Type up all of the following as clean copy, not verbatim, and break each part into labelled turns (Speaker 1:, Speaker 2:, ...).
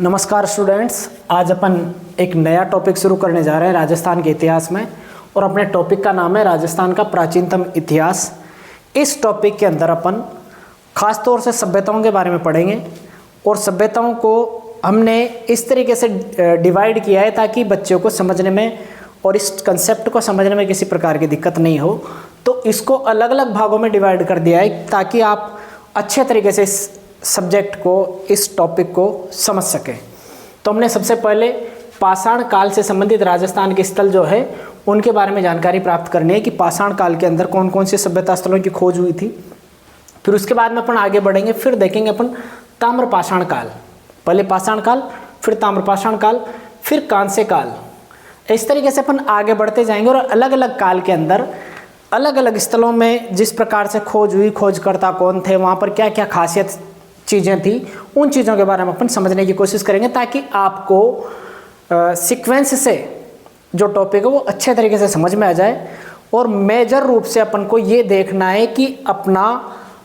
Speaker 1: नमस्कार स्टूडेंट्स, आज अपन एक नया टॉपिक शुरू करने जा रहे हैं राजस्थान के इतिहास में। और अपने टॉपिक का नाम है राजस्थान का प्राचीनतम इतिहास। इस टॉपिक के अंदर अपन खास तौर से सभ्यताओं के बारे में पढ़ेंगे। और सभ्यताओं को हमने इस तरीके से डिवाइड किया है ताकि बच्चों को समझने में और इस कंसेप्ट को समझने में किसी प्रकार की दिक्कत नहीं हो। तो इसको अलग अलग भागों में डिवाइड कर दिया है ताकि आप अच्छे तरीके से इस सब्जेक्ट को, इस टॉपिक को समझ सकें। तो हमने सबसे पहले पाषाण काल से संबंधित राजस्थान के स्थल जो है उनके बारे में जानकारी प्राप्त करनी है कि पाषाण काल के अंदर कौन कौन से सभ्यता स्थलों की खोज हुई थी। फिर उसके बाद में अपन आगे बढ़ेंगे, फिर देखेंगे अपन ताम्रपाषाण काल, पहले पाषाण काल, फिर ताम्रपाषाण काल, फिर कांस्य काल। इस तरीके से अपन आगे बढ़ते जाएंगे और अलग अलग काल के अंदर अलग अलग स्थलों में जिस प्रकार से खोज हुई, खोजकर्ता कौन थे, वहाँ पर क्या क्या खासियत चीज़ें थी, उन चीज़ों के बारे में अपन समझने की कोशिश करेंगे ताकि आपको सीक्वेंस से जो टॉपिक है वो अच्छे तरीके से समझ में आ जाए। और मेजर रूप से अपन को ये देखना है कि अपना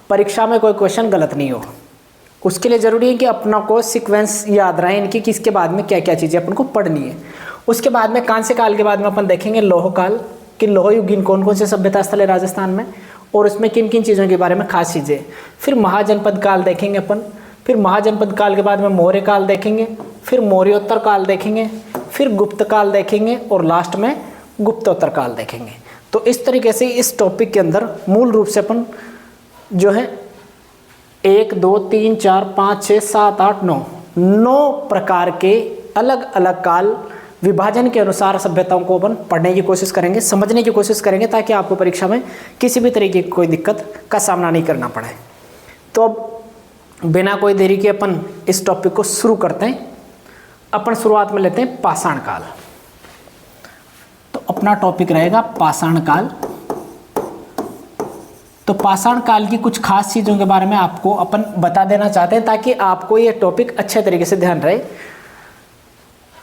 Speaker 1: परीक्षा में कोई क्वेश्चन गलत नहीं हो। उसके लिए ज़रूरी है कि अपना को सीक्वेंस याद रहे इनकी, कि इसके बाद में क्या क्या चीज़ें अपन को पढ़नी है। उसके बाद में कांस्य काल के बाद में अपन देखेंगे लोह काल, कि लोह युगीन कौन कौन से सभ्यता स्थल है राजस्थान में और उसमें किन किन चीज़ों के बारे में खास चीज़ें। फिर महाजनपद काल देखेंगे अपन, फिर महाजनपद काल के बाद में मौर्य काल देखेंगे, फिर मौर्योत्तर काल देखेंगे, फिर गुप्त काल देखेंगे और लास्ट में गुप्तोत्तर काल देखेंगे। तो इस तरीके से इस टॉपिक के अंदर मूल रूप से अपन जो है 1 2 3 4 5 6 7 8 9 प्रकार के अलग अलग काल विभाजन के अनुसार सभ्यताओं को अपन पढ़ने की कोशिश करेंगे, समझने की कोशिश करेंगे ताकि आपको परीक्षा में किसी भी तरीके की कोई दिक्कत का सामना नहीं करना पड़े। तो अब बिना कोई देरी के अपन इस टॉपिक को शुरू करते हैं। अपन शुरुआत में लेते हैं पाषाण काल। तो अपना टॉपिक रहेगा पाषाण काल। तो पाषाण काल की कुछ खास चीज़ों के बारे में आपको अपन बता देना चाहते हैं ताकि आपको ये टॉपिक अच्छे तरीके से ध्यान रहे।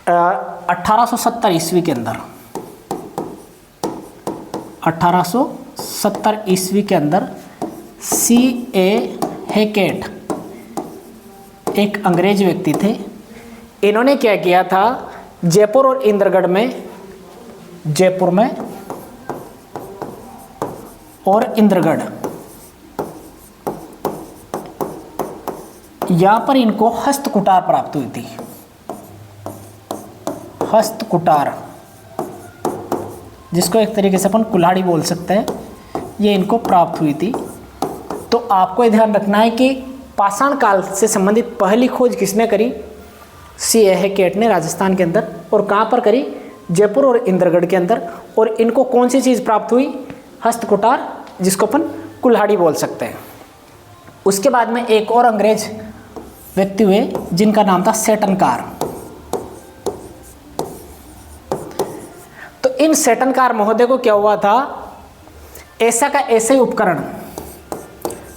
Speaker 1: 1870 ईस्वी के अंदर 1870 ईस्वी के अंदर C.A. हैकेट एक अंग्रेज व्यक्ति थे। इन्होंने क्या किया था, जयपुर और इंद्रगढ़ में, जयपुर में और इंद्रगढ़ यहाँ पर इनको हस्तकुटार प्राप्त हुई थी। हस्तकुटार, जिसको एक तरीके से अपन कुल्हाड़ी बोल सकते हैं, ये इनको प्राप्त हुई थी। तो आपको ये ध्यान रखना है कि पाषाण काल से संबंधित पहली खोज किसने करी? C.A. हैकेट ने राजस्थान के अंदर। और कहाँ पर करी? जयपुर और इंद्रगढ़ के अंदर। और इनको कौन सी चीज़ प्राप्त हुई? हस्तकुटार, जिसको अपन कुल्हाड़ी बोल सकते हैं। उसके बाद में एक और अंग्रेज व्यक्ति हुए जिनका नाम था सेटनकार। तो इन सेटनकार महोदय को क्या हुआ था, ऐसा का ऐसे ही उपकरण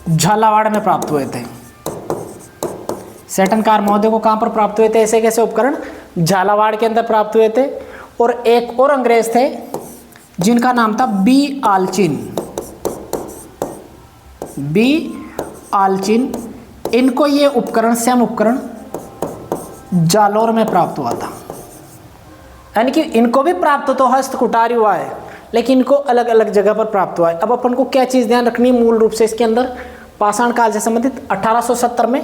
Speaker 1: झालावाड़ में प्राप्त हुए थे। सेटनकार महोदय को कहां पर प्राप्त हुए थे ऐसे कैसे उपकरण? झालावाड़ के अंदर प्राप्त हुए थे। और एक और अंग्रेज थे जिनका नाम था बी आलचिन। बी आलचिन, इनको ये उपकरण, सेम उपकरण जालोर में प्राप्त हुआ था। यानी कि इनको भी प्राप्त तो हस्तकुटार हुआ है, लेकिन इनको अलग अलग जगह पर प्राप्त हुआ है। अब अपन को क्या चीज़ ध्यान रखनी है मूल रूप से इसके अंदर? पाषाण काल से संबंधित 1870 में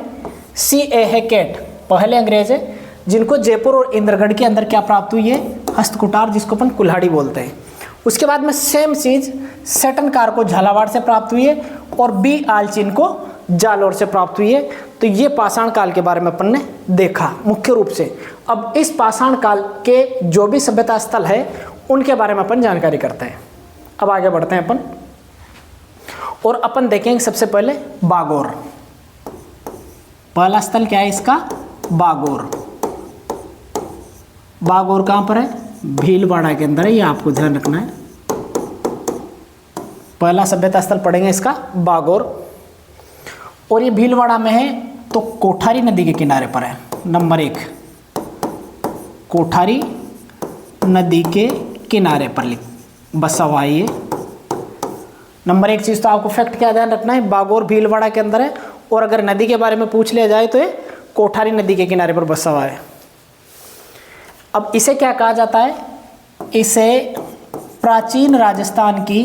Speaker 1: C.A. हैकेट पहले अंग्रेज है जिनको जयपुर और इंद्रगढ़ के अंदर क्या प्राप्त हुई है? हस्तकुटार, जिसको अपन कुल्हाड़ी बोलते हैं। उसके बाद में सेम चीज़ सेटनकार को झालावाड़ से प्राप्त हुई है और बी आलचिन को जालोर से प्राप्त हुई है। तो ये पाषाण काल के बारे में अपन ने देखा मुख्य रूप से। अब इस पाषाण काल के जो भी सभ्यता स्थल है उनके बारे में अपन जानकारी करते हैं। अब आगे बढ़ते हैं अपन और अपन देखेंगे सबसे पहले बागोर। पहला स्थल क्या है इसका? बागोर। बागोर कहाँ पर है? भीलवाड़ा के अंदर है, ये आपको ध्यान रखना है। पहला सभ्यता स्थल पढ़ेंगे इसका बागोर। और ये भीलवाड़ा में है तो कोठारी नदी के किनारे पर है। नंबर 1, कोठारी नदी के किनारे पर बसा हुआ है ये। नंबर 1 चीज़ तो आपको फैक्ट क्या ध्यान रखना है, बागोर भीलवाड़ा के अंदर है। और अगर नदी के बारे में पूछ लिया जाए तो ये कोठारी नदी के किनारे पर बसा हुआ है। अब इसे क्या कहा जाता है? इसे प्राचीन राजस्थान की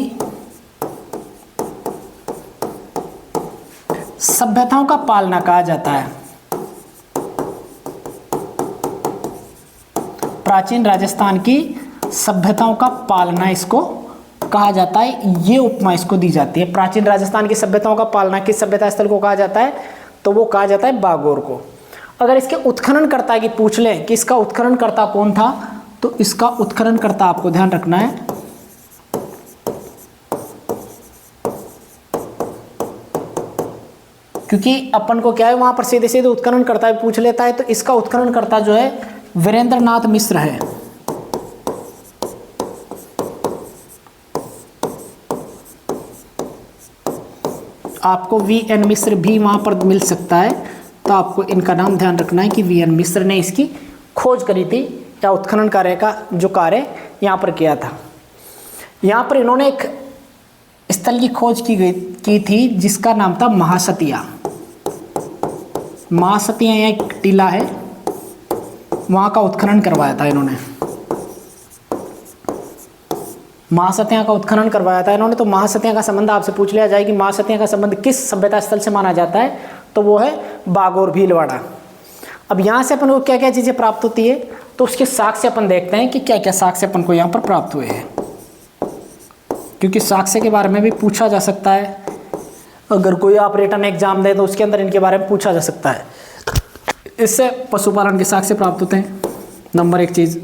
Speaker 1: सभ्यताओं का पालना कहा जाता है। प्राचीन राजस्थान की सभ्यताओं का पालना इसको कहा जाता है, ये उपमा इसको दी जाती है। प्राचीन राजस्थान की सभ्यताओं का पालना किस सभ्यता स्थल को कहा जाता है? तो वो कहा जाता है बागोर को। अगर इसके उत्खननकर्ता की पूछ लें कि इसका उत्खननकर्ता कौन था, तो इसका उत्खननकर्ता आपको ध्यान रखना है क्योंकि अपन को क्या है वहां पर सीधे सीधे उत्खननकर्ता भी पूछ लेता है। तो इसका उत्खननकर्ता जो है वीरेंद्रनाथ मिश्र है। आपको वी.एन. मिश्र भी वहां पर मिल सकता है, तो आपको इनका नाम ध्यान रखना है कि वी.एन. मिश्र ने इसकी खोज करी थी या उत्खनन कार्य का जो कार्य यहाँ पर किया था। यहाँ पर इन्होंने एक स्थल की खोज की थी जिसका नाम था महासतिया। महासतिया यहाँ एक टीला है, वहाँ का उत्खनन करवाया था इन्होंने। महासतिया का उत्खनन करवाया था इन्होंने। तो महासतिया का संबंध आपसे पूछ लिया जाए कि महासतिया का संबंध किस सभ्यता स्थल से माना जाता है, तो वो है बागोर भीलवाड़ा। अब यहाँ से अपन को क्या क्या चीज़ें प्राप्त होती है, तो उसके साक्ष्य अपन देखते हैं कि क्या क्या साक्ष्य अपन को यहाँ पर प्राप्त हुए हैं, क्योंकि साक्ष्य के बारे में भी पूछा जा सकता है। अगर कोई आप रिटन एग्जाम दे तो उसके अंदर इनके बारे में पूछा जा सकता है। इससे पशुपालन के साक्ष्य प्राप्त होते हैं। नंबर एक चीज़,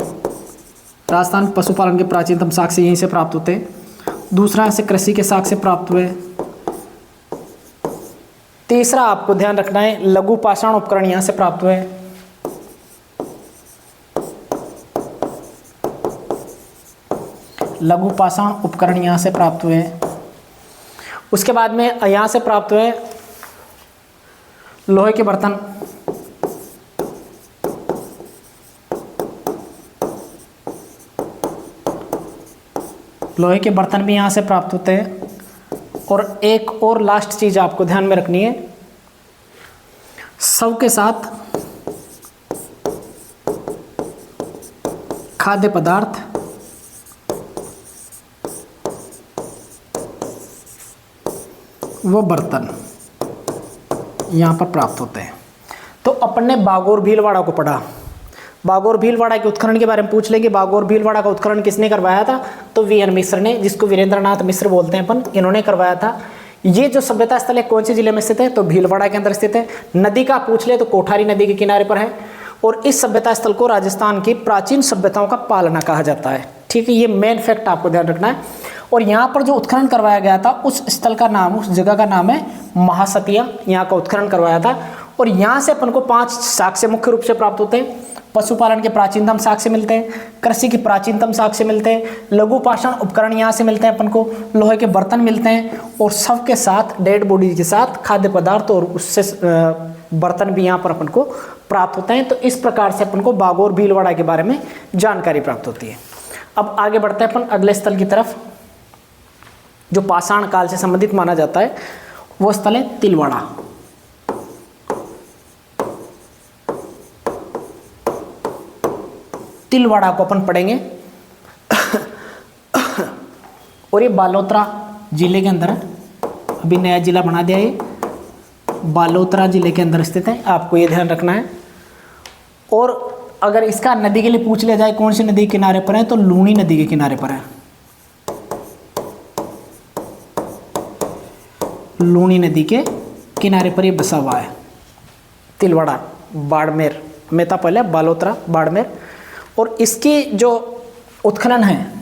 Speaker 1: राजस्थान पशुपालन के प्राचीनतम साक्ष्य यहीं से प्राप्त होते हैं। दूसरा, ऐसे कृषि के साक्ष्य प्राप्त हुए। तीसरा, आपको ध्यान रखना है लघु पाषाण उपकरण यहाँ से प्राप्त हुए। लघु पाषाण उपकरण यहाँ से प्राप्त हुए। उसके बाद में यहाँ से प्राप्त हुए लोहे के बर्तन। लोहे के बर्तन भी यहाँ से प्राप्त होते हैं। और एक और लास्ट चीज़ आपको ध्यान में रखनी है, सब के साथ खाद्य पदार्थ, वो बर्तन यहाँ पर प्राप्त होते हैं। तो अपन ने बागोर भीलवाड़ा को पढ़ा। बागोर भीलवाड़ा के उत्खनन के बारे में पूछ लेंगे। बागोर भीलवाड़ा का उत्खनन किसने करवाया था? तो वी.एन. मिश्र ने, जिसको वीरेंद्रनाथ मिश्र बोलते हैं अपन, इन्होंने करवाया था। ये जो सभ्यता स्थल है कौन से जिले में स्थित है? तो भीलवाड़ा के अंदर स्थित है। नदी का पूछ ले तो कोठारी नदी के किनारे पर है। और इस सभ्यता स्थल को राजस्थान की प्राचीन सभ्यताओं का पालना कहा जाता है। ठीक है, ये मेन फैक्ट आपको ध्यान रखना है। और यहाँ पर जो उत्खनन करवाया गया था उस स्थल का नाम, उस जगह का नाम है महासतिया। यहाँ का उत्खनन करवाया था। और यहाँ से अपन को 5 साक्ष्य मुख्य रूप से प्राप्त होते हैं। पशुपालन के प्राचीनतम साक्ष्य मिलते हैं, कृषि के प्राचीनतम साक्ष्य मिलते हैं, लघु पाषाण उपकरण यहाँ से मिलते हैं अपन को, लोहे के बर्तन मिलते हैं, और सब के साथ डेड बॉडी के साथ खाद्य पदार्थ और उससे बर्तन भी यहाँ पर अपन को प्राप्त होते हैं। तो इस प्रकार से अपन को बागोर भीलवाड़ा के बारे में जानकारी प्राप्त होती है। अब आगे बढ़ते हैं अपन अगले स्थल की तरफ, जो पाषाण काल से संबंधित माना जाता है। वो स्थल है तिलवाड़ा। तिलवाड़ा को अपन पढ़ेंगे और ये बालोतरा जिले के अंदर है। अभी नया जिला बना दिया, ये बालोतरा जिले के अंदर स्थित है, आपको ये ध्यान रखना है। और अगर इसका नदी के लिए पूछ लिया जाए कौन सी नदी के किनारे पर है, तो लूणी नदी के किनारे पर है। लूणी नदी के किनारे पर ये बसा हुआ है तिलवाड़ा। बाड़मेर में था पहले, बालोतरा बाड़मेर। और इसकी जो उत्खनन है,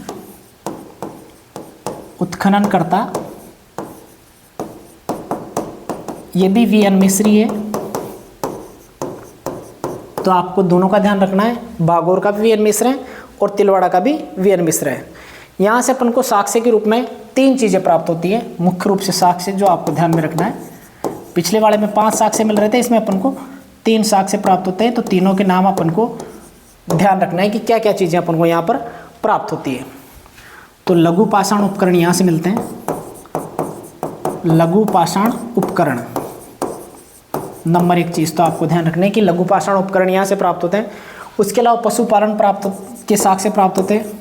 Speaker 1: उत्खनन करता ये भी वी.एन. मिश्र है। तो आपको दोनों का ध्यान रखना है, बागोर का भी वी.एन. मिश्र है और तिलवाड़ा का भी वी.एन. मिश्र है। यहाँ से अपन को साक्ष्य के रूप में 3 चीज़ें प्राप्त होती है, मुख्य रूप से साक्ष्य जो आपको ध्यान में रखना है। पिछले वाले में 5 साक्ष्य मिल रहे थे, इसमें अपन को 3 साक्ष्य प्राप्त होते हैं। तो तीनों के नाम अपन को ध्यान रखना है कि क्या क्या चीज़ें अपन को यहाँ पर प्राप्त होती है। तो लघु पाषाण उपकरण यहाँ से मिलते हैं। लघु पाषाण उपकरण नंबर एक चीज़ तो आपको ध्यान रखना है कि लघु पाषाण उपकरण यहाँ से प्राप्त होते हैं। उसके अलावा पशुपालन प्राप्त के साख से प्राप्त होते हैं,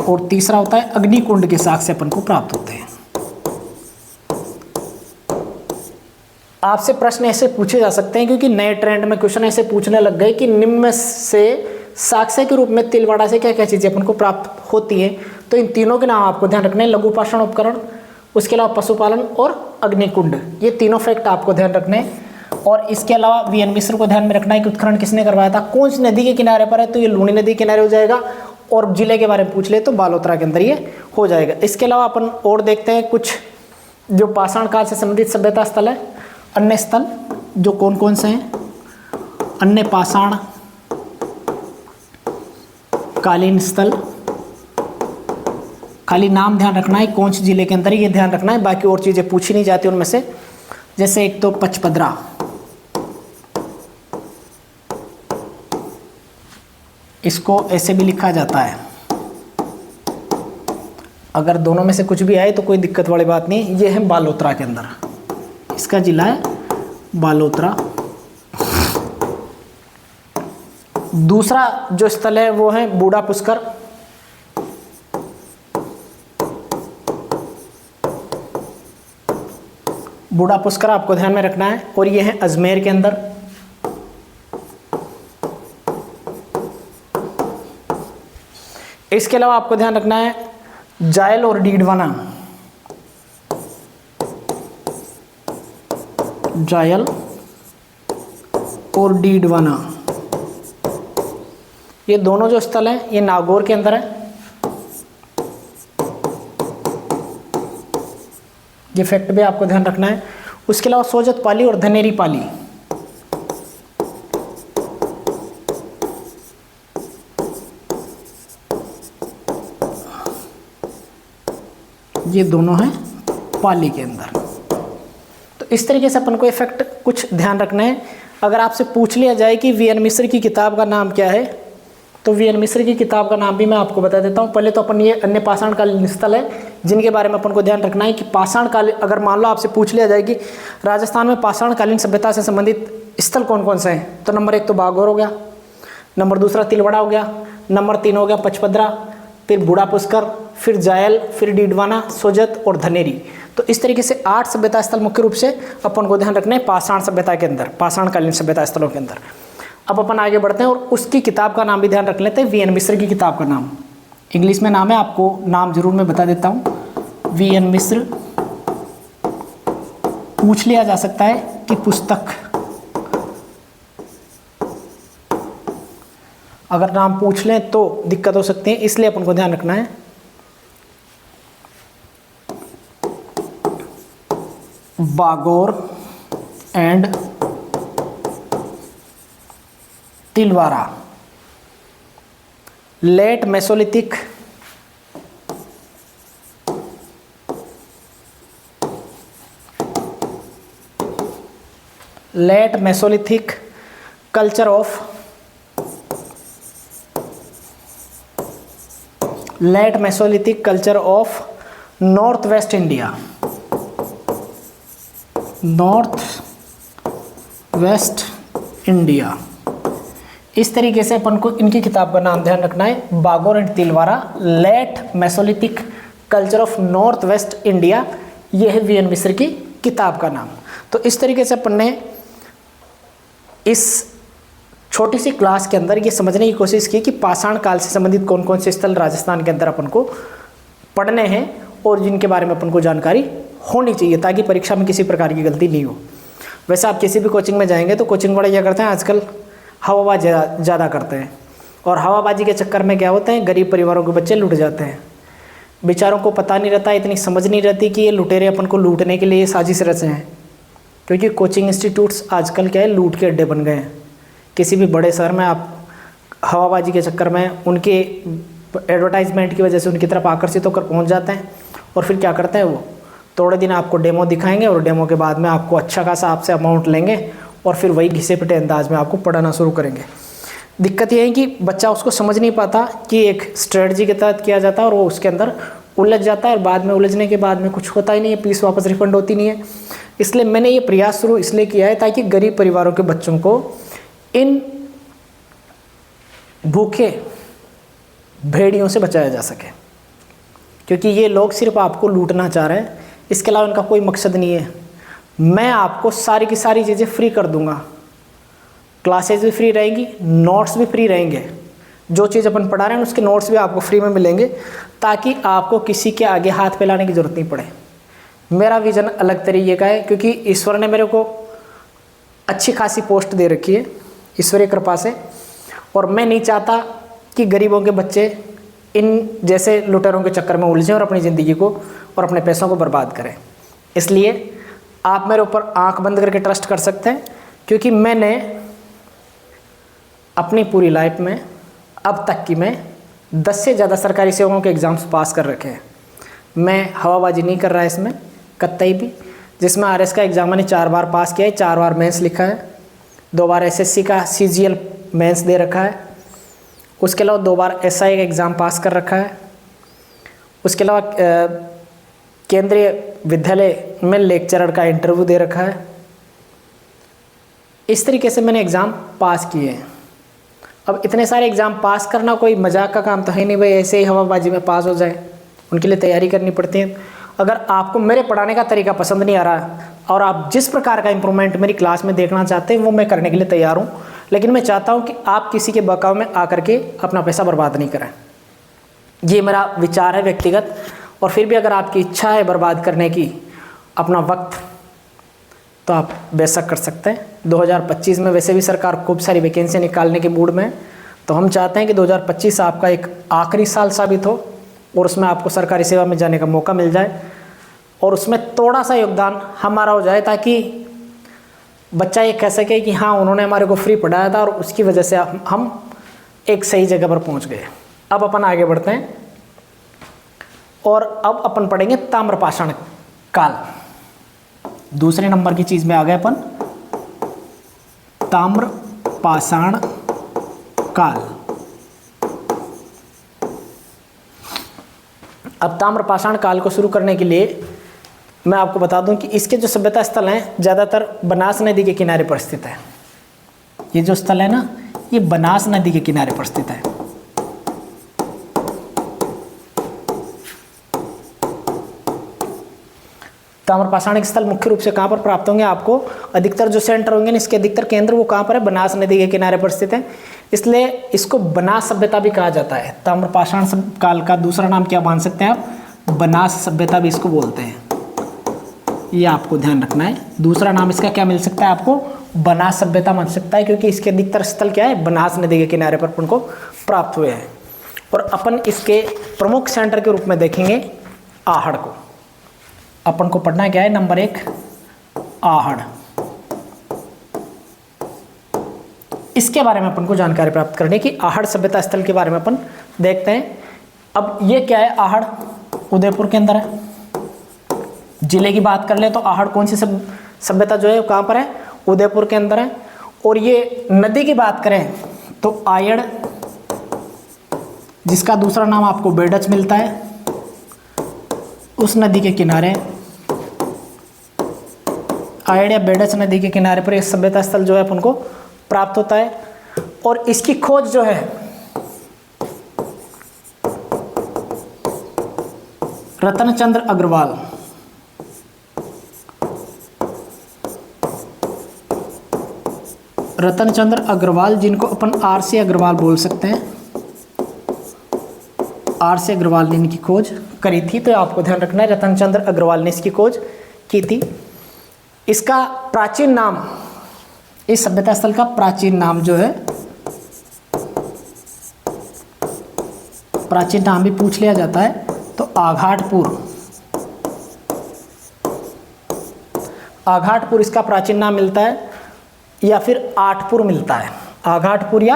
Speaker 1: और तीसरा होता है अग्निकुंड के साख से अपन को प्राप्त होते हैं। आपसे प्रश्न ऐसे पूछे जा सकते हैं क्योंकि नए ट्रेंड में क्वेश्चन ऐसे पूछने लग गए कि निम्न में से साक्ष्य के रूप में तिलवाड़ा से क्या क्या चीज़ें अपन को प्राप्त होती हैं। तो इन तीनों के नाम आपको ध्यान रखने हैं, लघु पाषाण उपकरण, उसके अलावा पशुपालन और अग्निकुंड, ये तीनों फैक्ट आपको ध्यान रखने हैं। और इसके अलावा वीएन मिश्र को ध्यान में रखना है कि उत्खनन किसने करवाया था, कौन सी नदी के किनारे पर है, तो ये लूणी नदी के किनारे हो जाएगा। और जिले के बारे में पूछ ले तो बालोतरा के अंदर ये हो जाएगा। इसके अलावा अपन और देखते हैं कुछ जो पाषाण काल से संबंधित सभ्यता स्थल है, अन्य स्थल जो कौन कौन से हैं। अन्य पाषाण कालीन स्थल, खाली नाम ध्यान रखना है कौन से जिले के अंदर, ये ध्यान रखना है, बाकी और चीज़ें पूछी नहीं जाती उनमें से। जैसे एक तो पचपदरा, इसको ऐसे भी लिखा जाता है। अगर दोनों में से कुछ भी आए तो कोई दिक्कत वाली बात नहीं। ये है बालोतरा के अंदर, इसका जिला है बालोतरा। दूसरा जो स्थल है वो है बूढ़ा पुष्कर, बूढ़ा पुष्कर आपको ध्यान में रखना है, और ये है अजमेर के अंदर। इसके अलावा आपको ध्यान रखना है जायल और डीडवाना, जायल और डीडवाना, ये दोनों जो स्थल हैं ये नागौर के अंदर है। ये फैक्ट भी आपको ध्यान रखना है। उसके अलावा सोजत पाली और धनेरी पाली, ये दोनों हैं पाली के अंदर। तो इस तरीके से अपन को इफेक्ट कुछ ध्यान रखना है। अगर आपसे पूछ लिया जाए कि वीएन मिश्र की किताब का नाम क्या है, तो वीएन मिश्र की किताब का नाम भी मैं आपको बता देता हूँ। पहले तो अपन ये अन्य पाषाण कालीन स्थल है जिनके बारे में अपन को ध्यान रखना है कि पाषाण काल, अगर मान लो आपसे पूछ लिया जाए कि राजस्थान में पाषाण कालीन सभ्यता से संबंधित स्थल कौन कौन से हैं, तो नंबर एक तो बागौर हो गया, नंबर दूसरा तिलवाड़ा हो गया, नंबर तीन हो गया पचपदरा, फिर बूढ़ा पुष्कर, फिर जायल, फिर डीडवाना, सोजत और धनेरी। तो इस तरीके से 8 सभ्यता स्थल मुख्य रूप से अपन को ध्यान रखना है पाषाण सभ्यता के अंदर, पाषाण कालीन सभ्यता स्थलों के अंदर। अब अपन आगे बढ़ते हैं और उसकी किताब का नाम भी ध्यान रख लेते हैं, वीएन मिश्र की किताब का नाम। इंग्लिश में नाम है, आपको नाम जरूर मैं बता देता हूँ, वीएन मिश्र। पूछ लिया जा सकता है कि पुस्तक, अगर नाम पूछ लें तो दिक्कत हो सकती है, इसलिए अपन को ध्यान रखना है। Bagor and Tilwara, late mesolithic, late mesolithic culture of, late mesolithic culture of north west India, north west India. इस तरीके से अपन को इनकी किताब का नाम ध्यान रखना है, Bagor and Tilwara, late mesolithic culture of north west India. यह है वीएन मिश्र की किताब का नाम। तो इस तरीके से अपन ने इस छोटी सी क्लास के अंदर ये समझने की कोशिश की कि पाषाण काल से संबंधित कौन कौन से स्थल राजस्थान के अंदर अपन को पढ़ने हैं और जिनके बारे में अपन को जानकारी होनी चाहिए ताकि परीक्षा में किसी प्रकार की गलती नहीं हो। वैसे आप किसी भी कोचिंग में जाएंगे तो कोचिंग वाले क्या करते हैं, आजकल हवाबाजी ज़्यादा करते हैं, और हवाबाजी के चक्कर में क्या होते हैं, गरीब परिवारों के बच्चे लूट जाते हैं। बेचारों को पता नहीं रहता, इतनी समझ नहीं रहती कि ये लुटेरे अपन को लूटने के लिए साजिश रचे हैं, क्योंकि कोचिंग इंस्टीट्यूट्स आजकल क्या है, लूट के अड्डे बन गए हैं। किसी भी बड़े शहर में आप हवाबाजी के चक्कर में उनके एडवर्टाइजमेंट की वजह से उनकी तरफ आकर्षित होकर पहुंच जाते हैं, और फिर क्या करते हैं, वो थोड़े दिन आपको डेमो दिखाएंगे और डेमो के बाद में आपको अच्छा खासा आपसे अमाउंट लेंगे और फिर वही घिसे पिटे अंदाज में आपको पढ़ाना शुरू करेंगे। दिक्कत ये है कि बच्चा उसको समझ नहीं पाता कि एक स्ट्रेटजी के तहत किया जाता है और वो उसके अंदर उलझ जाता है और बाद में उलझने के बाद में कुछ होता ही नहीं है, फीस वापस रिफंड होती नहीं है। इसलिए मैंने ये प्रयास शुरू इसलिए किया है ताकि गरीब परिवारों के बच्चों को इन भूखे भेड़ियों से बचाया जा सके, क्योंकि ये लोग सिर्फ आपको लूटना चाह रहे हैं, इसके अलावा इनका कोई मकसद नहीं है। मैं आपको सारी की सारी चीज़ें फ्री कर दूंगा, क्लासेज भी फ्री रहेंगी, नोट्स भी फ्री रहेंगे, जो चीज़ अपन पढ़ा रहे हैं उसके नोट्स भी आपको फ्री में मिलेंगे, ताकि आपको किसी के आगे हाथ फैलाने की ज़रूरत नहीं पड़े। मेरा विज़न अलग तरीके का है, क्योंकि ईश्वर ने मेरे को अच्छी खासी पोस्ट दे रखी है ईश्वरीय कृपा से, और मैं नहीं चाहता कि गरीबों के बच्चे इन जैसे लुटेरों के चक्कर में उलझें और अपनी ज़िंदगी को और अपने पैसों को बर्बाद करें। इसलिए आप मेरे ऊपर आंख बंद करके ट्रस्ट कर सकते हैं, क्योंकि मैंने अपनी पूरी लाइफ में अब तक की मैं 10 से ज़्यादा सरकारी सेवाओं के एग्ज़ाम्स पास कर रखे हैं। मैं हवाबाजी नहीं कर रहा है इसमें कतई भी। जिसमें आरएस का एग्ज़ाम मैंने 4 बार पास किया है, 4 बार मेंस लिखा है, 2 बार एसएससी का सीजीएल मेंस दे रखा है, उसके अलावा 2 बार एसआई का एग्ज़ाम पास कर रखा है, उसके अलावा केंद्रीय विद्यालय में लेक्चरर का इंटरव्यू दे रखा है। इस तरीके से मैंने एग्ज़ाम पास किए हैं। अब इतने सारे एग्ज़ाम पास करना कोई मजाक का काम तो है नहीं भाई, ऐसे ही हवाबाजी में पास हो जाए, उनके लिए तैयारी करनी पड़ती है। अगर आपको मेरे पढ़ाने का तरीका पसंद नहीं आ रहा और आप जिस प्रकार का इम्प्रूवमेंट मेरी क्लास में देखना चाहते हैं वो मैं करने के लिए तैयार हूँ, लेकिन मैं चाहता हूँ कि आप किसी के बहकावे में आकर के अपना पैसा बर्बाद नहीं करें। ये मेरा विचार है व्यक्तिगत। और फिर भी अगर आपकी इच्छा है बर्बाद करने की अपना वक्त, तो आप बेशक कर सकते हैं। 2025 में वैसे भी सरकार खूब सारी वैकेंसी निकालने के मूड में है, तो हम चाहते हैं कि 2025 आपका एक आखिरी साल साबित हो और उसमें आपको सरकारी सेवा में जाने का मौका मिल जाए और उसमें थोड़ा सा योगदान हमारा हो जाए, ताकि बच्चा ये कह सके कि हाँ उन्होंने हमारे को फ्री पढ़ाया था और उसकी वजह से हम एक सही जगह पर पहुंच गए। अब अपन आगे बढ़ते हैं और अब अपन पढ़ेंगे ताम्रपाषाण काल। दूसरे नंबर की चीज़ में आ गए अपन, ताम्रपाषाण काल। अब ताम्रपाषाण काल को शुरू करने के लिए मैं आपको बता दूं कि इसके जो सभ्यता स्थल हैं ज़्यादातर बनास नदी के किनारे पर स्थित है। ये जो स्थल है ना, ये बनास नदी के किनारे पर स्थित है। ताम्रपाषाणिक स्थल मुख्य रूप से कहाँ पर प्राप्त होंगे आपको? अधिकतर जो सेंटर होंगे ना, इसके अधिकतर केंद्र वो कहाँ पर है? बनास नदी के किनारे पर स्थित है। इसलिए इसको बनास सभ्यता भी कहा जाता है। ताम्रपाषाण काल का दूसरा नाम क्या मान सकते हैं आप? बनास सभ्यता भी इसको बोलते हैं। ये आपको ध्यान रखना है। दूसरा नाम इसका क्या मिल सकता है आपको? बनास सभ्यता मिल सकता है, क्योंकि इसके अधिकतर स्थल क्या है? बनास नदी के किनारे पर अपन को प्राप्त हुए हैं। और अपन इसके प्रमुख सेंटर के रूप में देखेंगे आहड़ को। अपन को पढ़ना क्या है? नंबर 1 आहड़। इसके बारे में अपन को जानकारी प्राप्त करनी कि आहड़ सभ्यता स्थल के बारे में अपन देखते हैं। अब ये क्या है? आहड़ उदयपुर के अंदर है। जिले की बात कर ले तो आहड़ कौन सी सभ्यता जो है कहाँ पर है? उदयपुर के अंदर है। और ये नदी की बात करें तो आयड़, जिसका दूसरा नाम आपको बेडच मिलता है, उस नदी के किनारे, आयड़ या बेडच नदी के किनारे पर एक सभ्यता स्थल जो है अपन को प्राप्त होता है। और इसकी खोज जो है रतनचंद्र अग्रवाल, रतनचंद्र अग्रवाल, जिनको अपन आर.सी. अग्रवाल बोल सकते हैं, आर.सी. अग्रवाल ने इनकी खोज करी थी। तो आपको ध्यान रखना है, रतनचंद्र अग्रवाल ने इसकी खोज की थी। इसका प्राचीन नाम, इस सभ्यता स्थल का प्राचीन नाम जो है, प्राचीन नाम भी पूछ लिया जाता है तो आघाटपुर, आघाटपुर इसका प्राचीन नाम मिलता है, या फिर आठपुर मिलता है। आघाटपुर या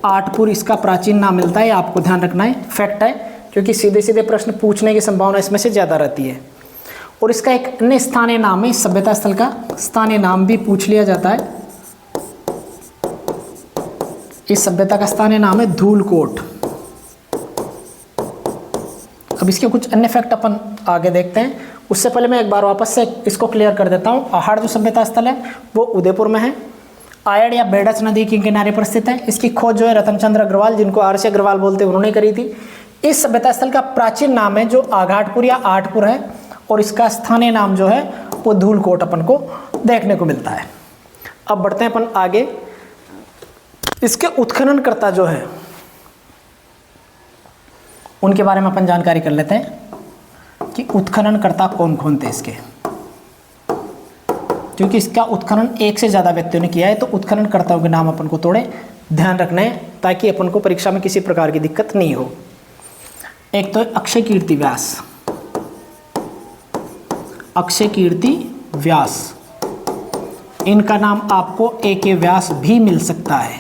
Speaker 1: आठपुर इसका प्राचीन नाम मिलता है। आपको ध्यान रखना है, फैक्ट है, क्योंकि सीधे सीधे प्रश्न पूछने की संभावना इसमें से ज़्यादा रहती है। और इसका एक अन्य स्थानीय नाम है, इस सभ्यता स्थल का स्थानीय नाम भी पूछ लिया जाता है। इस सभ्यता का स्थानीय नाम है धूलकोट। अब इसके कुछ अन्य फैक्ट अपन आगे देखते हैं। उससे पहले मैं एक बार वापस से इसको क्लियर कर देता हूँ। आहड़ जो सभ्यता स्थल है वो उदयपुर में है। आयड़ या बेडच नदी के किनारे पर स्थित है। इसकी खोज जो है रतनचंद्र अग्रवाल, जिनको आरसी अग्रवाल बोलते हैं, उन्होंने करी थी। इस सभ्यता स्थल का प्राचीन नाम है जो आघाटपुर या आठपुर है, और इसका स्थानीय नाम जो है वो धूलकोट अपन को देखने को मिलता है। अब बढ़ते हैं अपन आगे। इसके उत्खननकर्ता जो है उनके बारे में अपन जानकारी कर लेते हैं कि उत्खननकर्ता कौन कौन थे इसके, क्योंकि इसका उत्खनन एक से ज़्यादा व्यक्तियों ने किया है, तो उत्खननकर्ताओं के नाम अपन को थोड़े ध्यान रखना है ताकि अपन को परीक्षा में किसी प्रकार की दिक्कत नहीं हो। एक तो अक्षय कीर्ति व्यास, अक्षय कीर्ति व्यास, इनका नाम आपको ए.के. व्यास भी मिल सकता है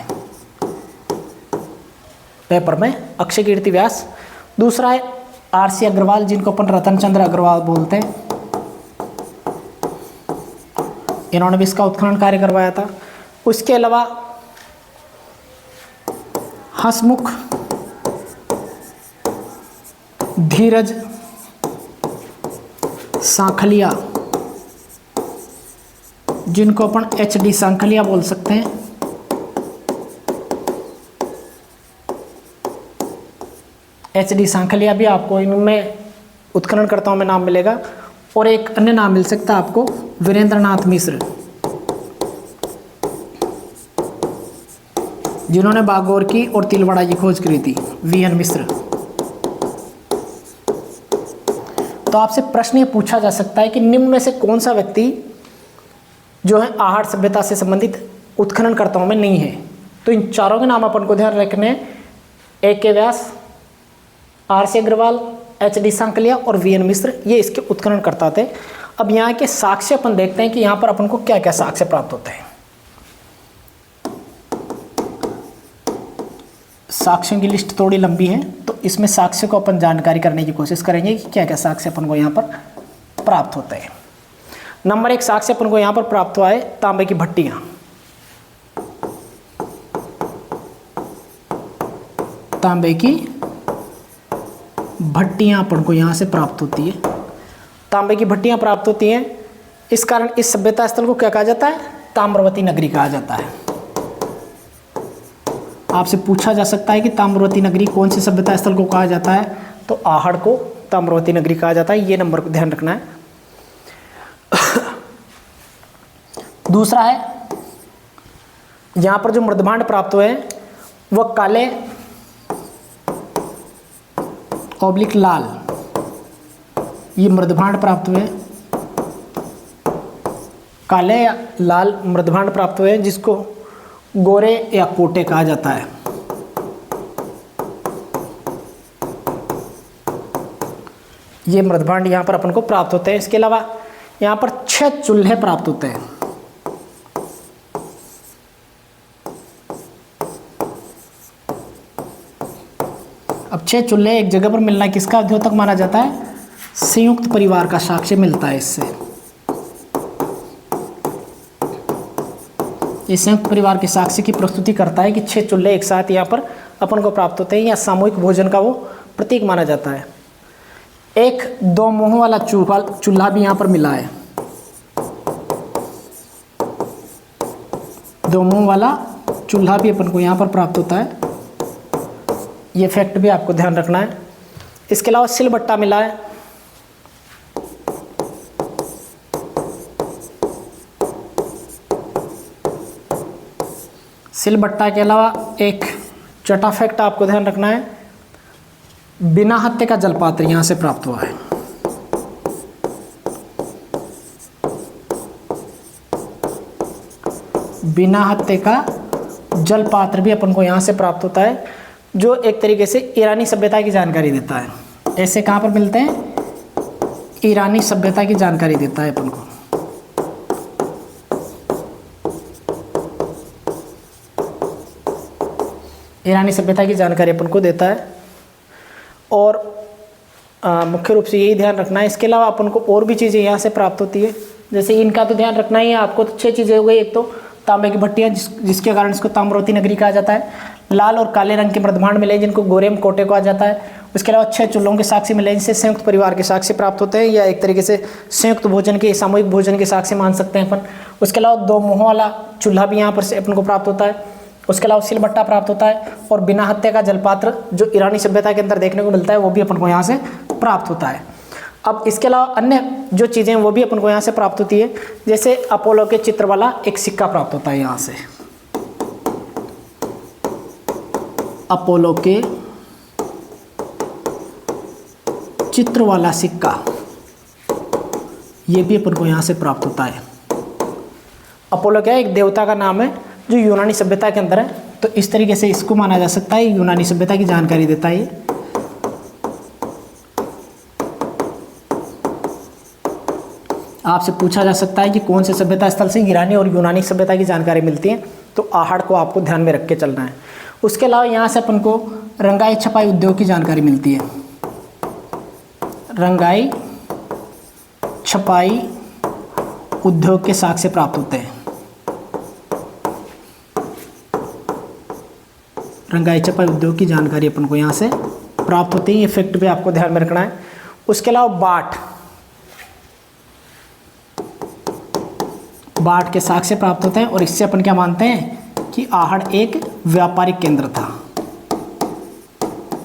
Speaker 1: पेपर में, अक्षय कीर्ति व्यास। दूसरा है आरसी अग्रवाल, जिनको अपन रतनचंद्र अग्रवाल बोलते हैं, इन्होंने भी इसका उत्खनन कार्य करवाया था। उसके अलावा हंसमुख, धीरज सांखलिया, जिनको अपन एच.डी. सांखलिया बोल सकते हैं, एच.डी. सांखलिया भी आपको इनमें उत्खननकर्ताओं में नाम मिलेगा। और एक अन्य नाम मिल सकता है आपको वीरेंद्रनाथ मिश्र, जिन्होंने बागोर की और तिलवाड़ा की खोज करी थी, वी.एन. मिश्र। तो आपसे प्रश्न ये पूछा जा सकता है कि निम्न में से कौन सा व्यक्ति जो है आहड़ सभ्यता से संबंधित उत्खननकर्ताओं में नहीं है। तो इन चारों के नाम अपन को ध्यान रखने हैं, ए.के. व्यास, आरसी अग्रवाल, एच.डी. सांकलिया और वी.एन. मिश्र, ये इसके उत्खननकर्ता थे। अब यहाँ के साक्ष्य अपन देखते हैं कि यहाँ पर अपन को क्या क्या साक्ष्य प्राप्त होते हैं। साक्ष्यों की लिस्ट थोड़ी लंबी है, तो इसमें साक्ष्य को अपन जानकारी करने की कोशिश करेंगे कि क्या क्या साक्ष्य अपन को यहाँ पर प्राप्त होते हैं। नंबर 1 साक्ष्य अपन को यहाँ पर प्राप्त हुआ है तांबे की भट्टियाँ। तांबे की भट्टियाँ अपन को यहाँ से प्राप्त होती है, तांबे की भट्टियाँ प्राप्त होती हैं। इस कारण इस सभ्यता स्थल को क्या कहा जाता है, ताम्रवती नगरी कहा जाता है। आपसे पूछा जा सकता है कि ताम्रवती नगरी कौन सी सभ्यता स्थल को कहा जाता है, तो आहड़ को ताम्रवती नगरी कहा जाता है। ये नंबर को ध्यान रखना है। दूसरा है, यहाँ पर जो मृदभांड प्राप्त हुए हैं वह काले ऑब्लिक लाल, ये मृदभांड प्राप्त हुए, काले या लाल मृदभांड प्राप्त हुए, जिसको गोरे या कोटे कहा जाता है। ये मृदभांड यहाँ पर अपन को प्राप्त होते हैं। इसके अलावा यहाँ पर 6 चूल्हे प्राप्त होते हैं। अब 6 चूल्हे एक जगह पर मिलना किसका द्योतक माना जाता है, संयुक्त परिवार का साक्ष्य मिलता है इससे। ये संयुक्त परिवार के साक्ष्य की प्रस्तुति करता है कि 6 चूल्हे एक साथ यहाँ पर अपन को प्राप्त होते हैं, या सामूहिक भोजन का वो प्रतीक माना जाता है। एक 2 मुंह वाला चूल्हा भी यहाँ पर मिला है, 2 मुंह वाला चूल्हा भी अपन को यहाँ पर प्राप्त होता है। ये फैक्ट भी आपको ध्यान रखना है। इसके अलावा सिलबट्टा मिला है, सिलबट्टा के अलावा एक छठा फैक्ट आपको ध्यान रखना है, बिना हत्थे का जलपात्र यहाँ से प्राप्त हुआ है। बिना हत्थे का जलपात्र भी अपन को यहाँ से प्राप्त होता है, जो एक तरीके से ईरानी सभ्यता की जानकारी देता है। ऐसे कहाँ पर मिलते हैं, ईरानी सभ्यता की जानकारी देता है अपन को। ईरानी सभ्यता की जानकारी अपन को देता है। और मुख्य रूप से यही ध्यान रखना है। इसके अलावा अपन को और भी चीज़ें यहाँ से प्राप्त होती है, जैसे इनका तो ध्यान रखना ही है आपको। तो 6 चीज़ें हो गई। एक तो तांबे की भट्टियाँ, जिसके कारण इसको ताम्रवती नगरी कहा जाता है। लाल और काले रंग के मृदभांड मिले, जिनको गोरेम कोटे कहा जाता है। उसके अलावा 6 चूल्हों के साक्ष्य मिले जिनसे संयुक्त परिवार के साक्ष्य प्राप्त होते हैं, या एक तरीके से संयुक्त भोजन के, सामूहिक भोजन के साक्ष्य मान सकते हैं अपन। उसके अलावा 2 मुँहों वाला चूल्हा भी यहाँ पर से अपन को प्राप्त होता है। उसके अलावा सिलबट्टा प्राप्त होता है, और बिना हत्या का जलपात्र जो ईरानी सभ्यता के अंदर देखने को मिलता है वो भी अपन को यहाँ से प्राप्त होता है। अब इसके अलावा अन्य जो चीज़ें वो भी अपन को यहाँ से प्राप्त होती है, जैसे अपोलो के चित्र वाला एक सिक्का प्राप्त होता है यहाँ से, अपोलो के चित्र वाला सिक्का, ये भी अपन को यहाँ से प्राप्त होता है। अपोलो क्या है, एक देवता का नाम है जो यूनानी सभ्यता के अंदर है, तो इस तरीके से इसको माना जा सकता है, यूनानी सभ्यता की जानकारी देता है ये। आपसे पूछा जा सकता है कि कौन से सभ्यता स्थल से ईरानी और यूनानी सभ्यता की जानकारी मिलती है, तो आहड़ को आपको ध्यान में रख के चलना है। उसके अलावा यहाँ से अपन को रंगाई छपाई उद्योग की जानकारी मिलती है, रंगाई छपाई उद्योग के साक्ष्य प्राप्त होते हैं, रंगाई छपाई उद्योग की जानकारी अपन को यहाँ से प्राप्त होती है, ये फैक्ट भी आपको ध्यान में रखना है। उसके अलावा बाट के साक्ष्य प्राप्त होते हैं, और इससे अपन क्या मानते हैं कि आहड़ एक व्यापारिक केंद्र था।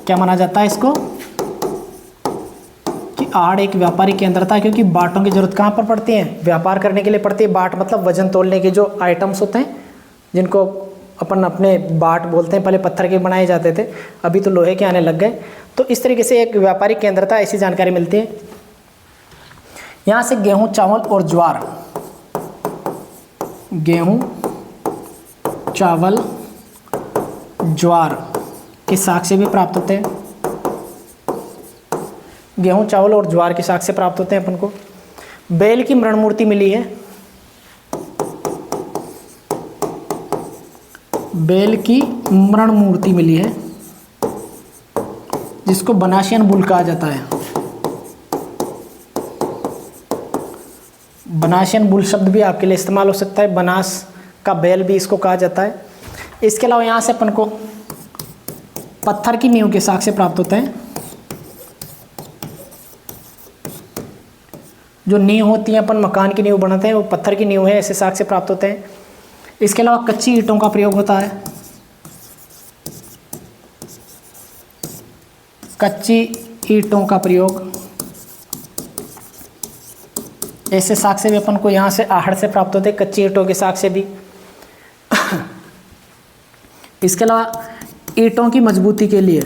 Speaker 1: क्या माना जाता है इसको कि आहड़ एक व्यापारिक केंद्र था, क्योंकि बाटों की जरूरत कहाँ पर पड़ती है, व्यापार करने के लिए पड़ती है। बाट मतलब वजन तोलने के जो आइटम्स होते हैं, जिनको अपन अपने बाट बोलते हैं, पहले पत्थर के बनाए जाते थे, अभी तो लोहे के आने लग गए। तो इस तरीके से एक व्यापारिक केंद्र था, ऐसी जानकारी मिलती है। यहाँ से गेहूँ, चावल और ज्वार, गेहूँ, चावल, ज्वार के साक्ष्य भी प्राप्त होते हैं। गेहूँ, चावल और ज्वार के साक्ष्य प्राप्त होते हैं अपन को। बैल की मृण मूर्ति मिली है, बैल की मृण मूर्ति मिली है, जिसको बनाशियन बुल कहा जाता है। बनाशियन बुल शब्द भी आपके लिए इस्तेमाल हो सकता है, बनास का बैल भी इसको कहा जाता है। इसके अलावा यहाँ से अपन को पत्थर की नींव के साक्ष्य प्राप्त होते हैं। जो नींव होती है, अपन मकान की नींव बनाते हैं, वो पत्थर की नींव है, ऐसे साक्ष्य प्राप्त होते हैं। इसके अलावा कच्ची ईंटों का प्रयोग होता है, कच्ची ईंटों का प्रयोग, ऐसे साक्ष्य भी अपन को यहाँ से आहड़ से प्राप्त होते हैं, कच्ची ईंटों के साक्ष्य भी। इसके अलावा ईंटों की मजबूती के लिए,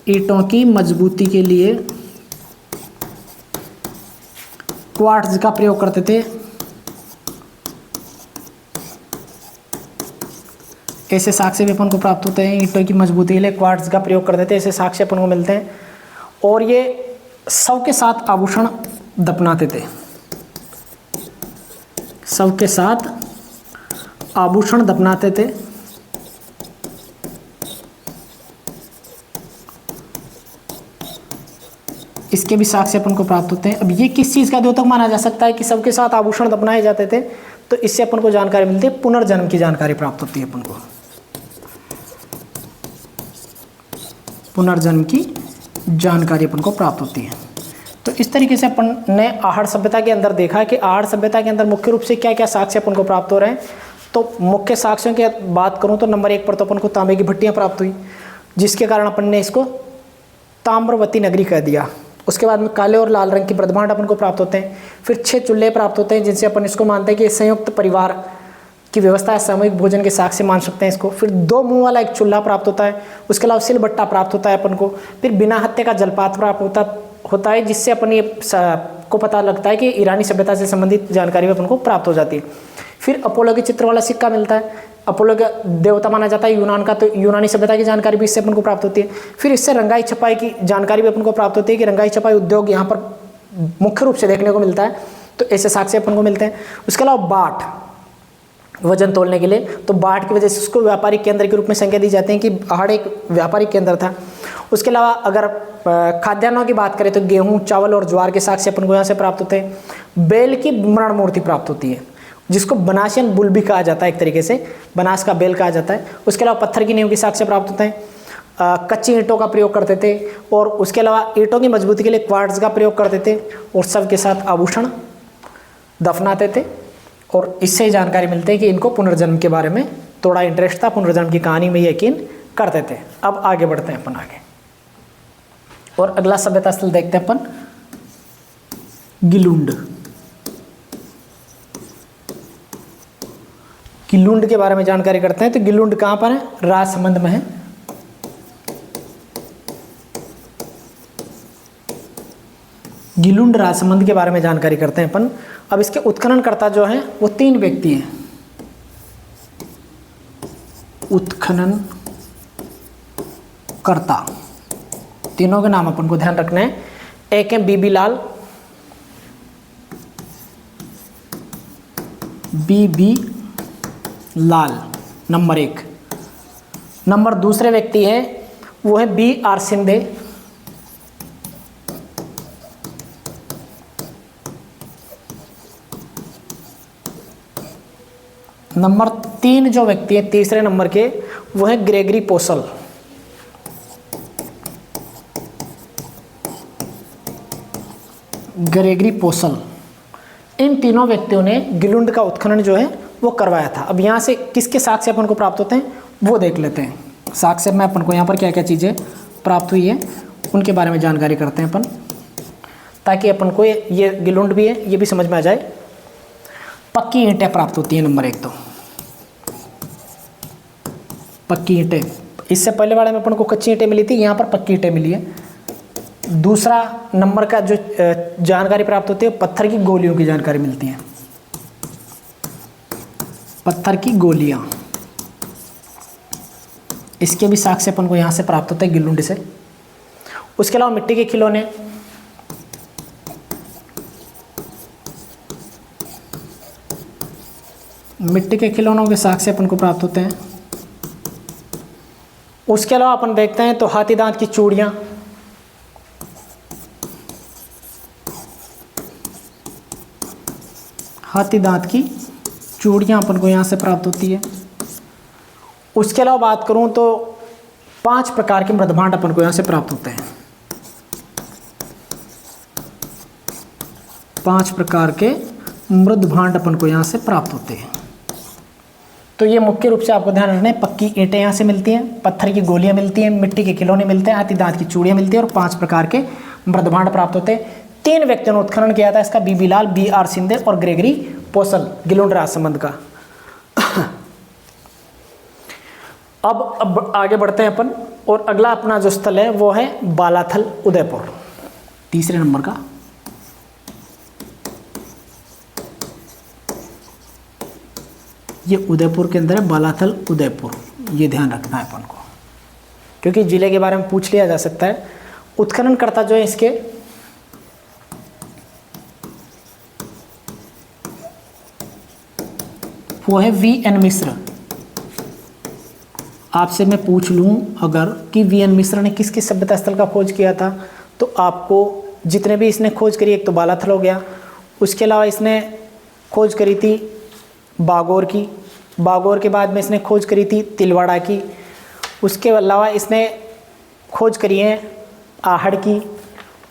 Speaker 1: ईंटों की मजबूती के लिए क्वार्ट्ज का प्रयोग करते थे, ऐसे साक्ष्य भी अपन को प्राप्त होते हैं। ईंटों की मजबूती के लिए क्वार्ट्ज का प्रयोग करते थे, ऐसे साक्ष्य अपन को मिलते हैं। और ये शव के साथ आभूषण दफनाते थे, शव के साथ आभूषण दफनाते थे। इसके भी साक्ष्य अपन को प्राप्त होते हैं। अब ये किस चीज़ का द्योतक माना जा सकता है कि शव के साथ आभूषण दफनाए जाते थे, तो इससे अपन को जानकारी मिलती है, पुनर्जन्म की जानकारी प्राप्त होती है अपन को, पुनर्जन्म की जानकारी अपन को प्राप्त होती है। तो इस तरीके से अपन ने आहड़ सभ्यता के अंदर देखा है कि आहड़ सभ्यता के अंदर मुख्य रूप से क्या क्या साक्ष्य अपन को प्राप्त हो रहे हैं। तो मुख्य साक्ष्यों की बात करूं तो नंबर 1 पर तो अपन को तांबे की भट्टियां प्राप्त हुई, जिसके कारण अपन ने इसको ताम्रवती नगरी कह दिया। उसके बाद में काले और लाल रंग की प्रदभांड अपन को प्राप्त होते हैं। फिर 6 चूल्हे प्राप्त होते हैं, जिनसे अपन इसको मानते हैं कि संयुक्त परिवार की व्यवस्था है, सामूहिक भोजन के साक्ष्य मान सकते हैं इसको। फिर 2 मुंह वाला एक चूल्हा प्राप्त होता है। उसके अलावा सिलबट्टा प्राप्त होता है अपन को। फिर बिना हत्या का जलपात्र प्राप्त होता है, जिससे अपन ये को पता लगता है कि ईरानी सभ्यता से संबंधित जानकारी अपन को प्राप्त हो जाती है। फिर अपोलो के चित्र वाला सिक्का मिलता है। अपोलो का देवता माना जाता है यूनान का, तो यूनानी सभ्यता की जानकारी भी इससे अपन को प्राप्त होती है। फिर इससे रंगाई छपाई की जानकारी भी अपन को प्राप्त होती है कि रंगाई छपाई उद्योग यहाँ पर मुख्य रूप से देखने को मिलता है, तो ऐसे साक्ष्य अपन को मिलते हैं। उसके अलावा बाट, वजन तोलने के लिए, तो बाट की वजह से उसको व्यापारिक केंद्र के रूप में संज्ञा दी जाती है कि आहड़ एक व्यापारिक केंद्र था। उसके अलावा अगर खाद्यान्नों की बात करें तो गेहूँ, चावल और ज्वार के साक्ष्य अपन को यहाँ से प्राप्त होते हैं। बैल की मृण मूर्ति प्राप्त होती है, जिसको बनाशियन बुल भी कहा जाता है, एक तरीके से बनास का बैल कहा जाता है। उसके अलावा पत्थर की नींव के साक्ष्य प्राप्त होते हैं। कच्ची ईंटों का प्रयोग करते थे और उसके अलावा ईंटों की मजबूती के लिए क्वार्ट्ज का प्रयोग करते थे और सबके साथ आभूषण दफनाते थे। और इससे ही जानकारी मिलती है कि इनको पुनर्जन्म के बारे में थोड़ा इंटरेस्ट था, पुनर्जन्म की कहानी में यकीन करते थे। अब आगे बढ़ते हैं अपन आगे और अगला सभ्यता स्थल देखते हैं अपन, गिलुंड। गिलुंड के बारे में जानकारी करते हैं। तो गिलुंड कहाँ पर है? राजसमंद में है। गिलुंड राजसमंद के बारे में जानकारी करते हैं अपन। अब इसके उत्खननकर्ता जो हैं वो 3 व्यक्ति हैं। उत्खननकर्ता तीनों के नाम अपन को ध्यान रखना है। एक है बीबी लाल, बीबी लाल नंबर 1। नंबर दूसरे व्यक्ति है वो है BR शिंदे। नंबर 3 जो व्यक्ति है तीसरे नंबर के वो है ग्रेगरी पोसल। ग्रेगरी पोसल। इन तीनों व्यक्तियों ने गिलुंड का उत्खनन जो है वो करवाया था। अब यहाँ से किसके साक्ष्य अपन को प्राप्त होते हैं वो देख लेते हैं। साक्ष्य में अपन को यहाँ पर क्या क्या चीज़ें प्राप्त हुई है उनके बारे में जानकारी करते हैं अपन, ताकि अपन को ये गिलुंड भी है ये भी समझ में आ जाए। पक्की ईंटें प्राप्त होती हैं नंबर 1 तो पक्की ईंटें। इससे पहले वाले में अपन को कच्ची ईंटें मिली थी, यहाँ पर पक्की ईंटें मिली है। दूसरा नंबर का जो जानकारी प्राप्त होती है पत्थर की गोलियों की जानकारी मिलती है। पत्थर की गोलियां, इसके भी साक्ष्य अपन को यहाँ से प्राप्त होते हैं गिलुंड से। उसके अलावा मिट्टी के खिलौने, मिट्टी के खिलौनों के साक्ष्य अपन को प्राप्त होते हैं। उसके अलावा अपन देखते हैं तो हाथी दांत की चूड़ियां, हाथी दांत की चूड़ियां अपन को यहाँ से प्राप्त होती है। उसके अलावा बात करूँ तो 5 प्रकार के मृदभांड अपन को यहाँ से प्राप्त होते हैं। 5 प्रकार के मृदभांड अपन को यहाँ से प्राप्त होते हैं। तो ये मुख्य रूप से आपको ध्यान रखना है, पक्की ईंटें यहाँ से मिलती हैं, पत्थर की गोलियाँ मिलती हैं, मिट्टी के खिलौने मिलते हैं, हाथी दांत की चूड़ियाँ मिलती हैं और 5 प्रकार के मृदभांड प्राप्त होते हैं। 3 व्यक्तियों ने उत्खनन किया था इसका, बीबी लाल, BR शिंदे और ग्रेगरी पोसल, गिलुंड राजसमंद का। अब आगे बढ़ते हैं अपन और अगला अपना जो स्थल है वो है बालाथल उदयपुर, तीसरे नंबर का। ये उदयपुर के अंदर है, बालाथल उदयपुर, ये ध्यान रखना है अपन को, क्योंकि जिले के बारे में पूछ लिया जा सकता है। उत्खननकर्ता जो है इसके वो है VN मिश्र। आपसे मैं पूछ लूं अगर कि VN मिश्र ने किस किस सभ्यता स्थल का खोज किया था, तो आपको जितने भी इसने खोज करी, एक तो बालाथल हो गया, उसके अलावा इसने खोज करी थी बागोर की, बागोर के बाद में इसने खोज करी थी तिलवाड़ा की, उसके अलावा इसने खोज करी है आहड़ की,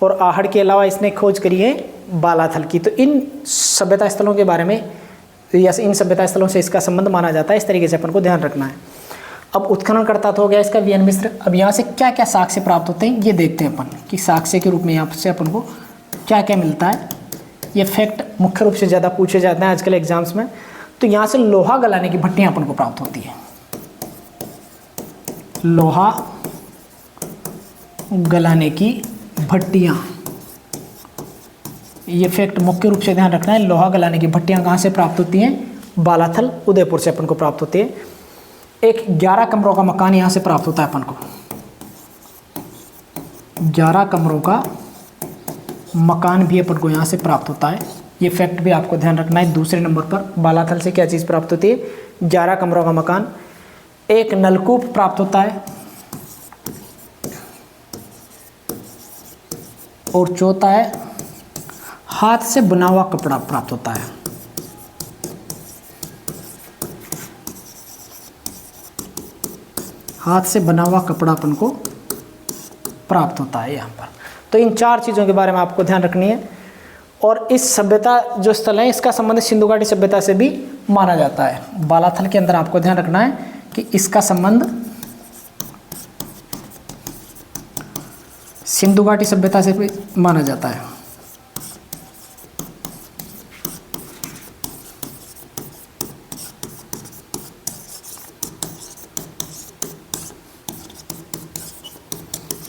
Speaker 1: और आहड़ के अलावा इसने खोज करी है बालाथल की। तो इन सभ्यता स्थलों के बारे में या इन सभ्यता स्थलों से इसका संबंध माना जाता है। इस तरीके से अपन को ध्यान रखना है। अब उत्खननकर्ता तो हो गया इसका VN मिश्र। अब यहाँ से क्या क्या साक्ष्य प्राप्त होते हैं ये देखते हैं अपन कि साक्ष्य के रूप में यहाँ से अपन को क्या क्या मिलता है। ये फैक्ट मुख्य रूप से ज़्यादा पूछे जाते हैं आजकल एग्जाम्स में। तो यहाँ से लोहा गलाने की भट्टियाँ अपन को प्राप्त होती है, लोहा गलाने की भट्टियाँ, ये फैक्ट मुख्य रूप से ध्यान रखना है। लोहा गलाने की भट्टियाँ कहाँ से प्राप्त होती हैं? बालाथल उदयपुर से अपन को प्राप्त होती है। एक 11 कमरों का मकान यहाँ से प्राप्त होता है अपन को, 11 कमरों का मकान भी अपन को यहाँ से प्राप्त होता है। ये फैक्ट भी आपको ध्यान रखना है। दूसरे नंबर पर बालाथल से क्या चीज़ प्राप्त होती है? 11 कमरों का मकान। एक नलकूप प्राप्त होता है, और चौथा है हाथ से बना हुआ कपड़ा प्राप्त होता है। हाथ से बना हुआ कपड़ा अपन को प्राप्त होता है यहाँ पर। तो इन 4 चीज़ों के बारे में आपको ध्यान रखनी है। और इस सभ्यता जो स्थल है इसका संबंध सिंधु घाटी सभ्यता से भी माना जाता है। बालाथल के अंदर आपको ध्यान रखना है कि इसका संबंध सिंधु घाटी सभ्यता से भी माना जाता है।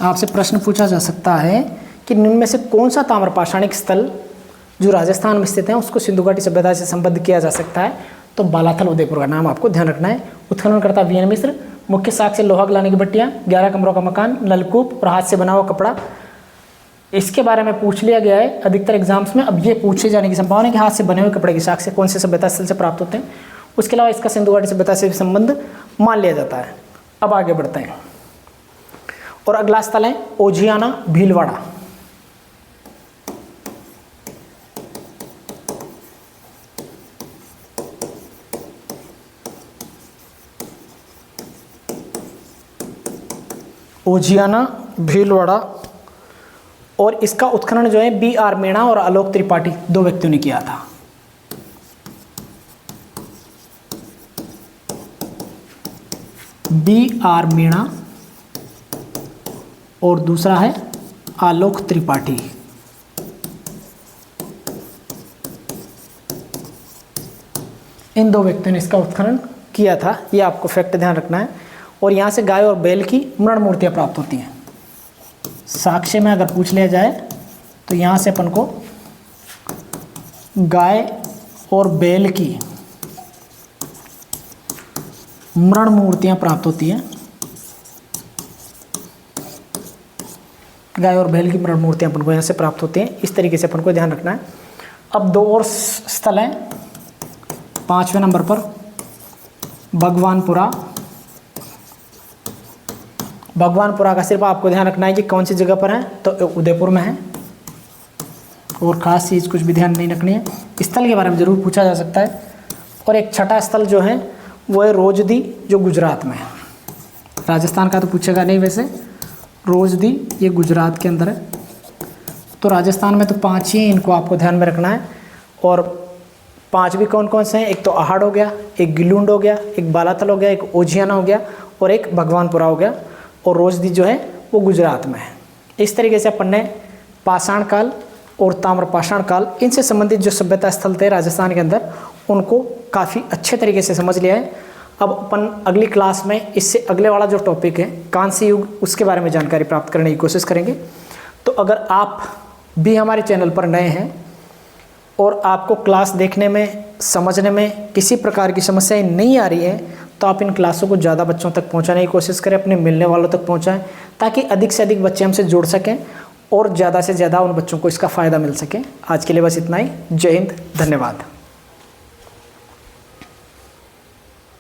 Speaker 1: आपसे प्रश्न पूछा जा सकता है कि निम्न में से कौन सा ताम्रपाषाणिक स्थल जो राजस्थान में स्थित है उसको सिंधु घाटी सभ्यता से संबद्ध किया जा सकता है। तो बालाथल उदयपुर का नाम आपको ध्यान रखना है। उत्खननकर्ता वीएन मिश्र, मुख्य साक्ष्य लोहा गलाने की भट्टियाँ, 11 कमरों का मकान, नलकूप और हाथ से बना हुआ कपड़ा। इसके बारे में पूछ लिया गया है अधिकतर एग्जाम्स में। अब ये पूछे जाने की संभावना है कि हाथ से बने हुए कपड़े के साक्ष्य कौन से सभ्यता स्थल से प्राप्त होते हैं। उसके अलावा इसका सिंधु घाटी सभ्यता से संबंध मान लिया जाता है। अब आगे बढ़ते हैं और अगला स्थल है ओझियाना भीलवाड़ा। ओझियाना भीलवाड़ा और इसका उत्खनन जो है B.R. मीणा और आलोक त्रिपाठी 2 व्यक्तियों ने किया था। B.R. मीणा और दूसरा है आलोक त्रिपाठी। इन 2 व्यक्तियों ने इसका उत्खनन किया था। ये आपको फैक्ट ध्यान रखना है। और यहाँ से गाय और बैल की मृण मूर्तियाँ प्राप्त होती हैं। साक्ष्य में अगर पूछ लिया जाए तो यहाँ से अपन को गाय और बैल की मृण मूर्तियाँ प्राप्त होती हैं। गाय और बैल की मृण मूर्तियाँ अपन को यहाँ से प्राप्त होती हैं। इस तरीके से अपन को ध्यान रखना है। अब 2 और स्थल हैं 5वें नंबर पर भगवानपुरा। भगवानपुरा का सिर्फ आपको ध्यान रखना है कि कौन सी जगह पर है, तो उदयपुर में है। और ख़ास चीज़ कुछ भी ध्यान नहीं रखनी है। स्थल के बारे में ज़रूर पूछा जा सकता है। और एक छठा स्थल जो है वो है रोजदी, जो गुजरात में है। राजस्थान का तो पूछेगा नहीं वैसे। रोजदी ये गुजरात के अंदर है। तो राजस्थान में तो 5 ही इनको आपको ध्यान में रखना है। और 5 भी कौन कौन से हैं? एक तो आहड़ हो गया, एक गिलुंड हो गया, एक बालाथल हो गया, एक ओझियाना हो गया और एक भगवानपुरा हो गया। और रोजदी जो है वो गुजरात में है। इस तरीके से अपन ने पाषाण काल और ताम्रपाषाण काल इनसे संबंधित जो सभ्यता स्थल थे राजस्थान के अंदर उनको काफ़ी अच्छे तरीके से समझ लिया है। अब अपन अगली क्लास में इससे अगले वाला जो टॉपिक है कांस्य युग, उसके बारे में जानकारी प्राप्त करने की कोशिश करेंगे। तो अगर आप भी हमारे चैनल पर नए हैं और आपको क्लास देखने में, समझने में किसी प्रकार की समस्याएं नहीं आ रही हैं, तो आप इन क्लासों को ज़्यादा बच्चों तक पहुंचाने की कोशिश करें, अपने मिलने वालों तक पहुंचाएं, ताकि अधिक से अधिक बच्चे हमसे जुड़ सकें और ज़्यादा से ज़्यादा उन बच्चों को इसका फ़ायदा मिल सके। आज के लिए बस इतना ही। जय हिंद, धन्यवाद।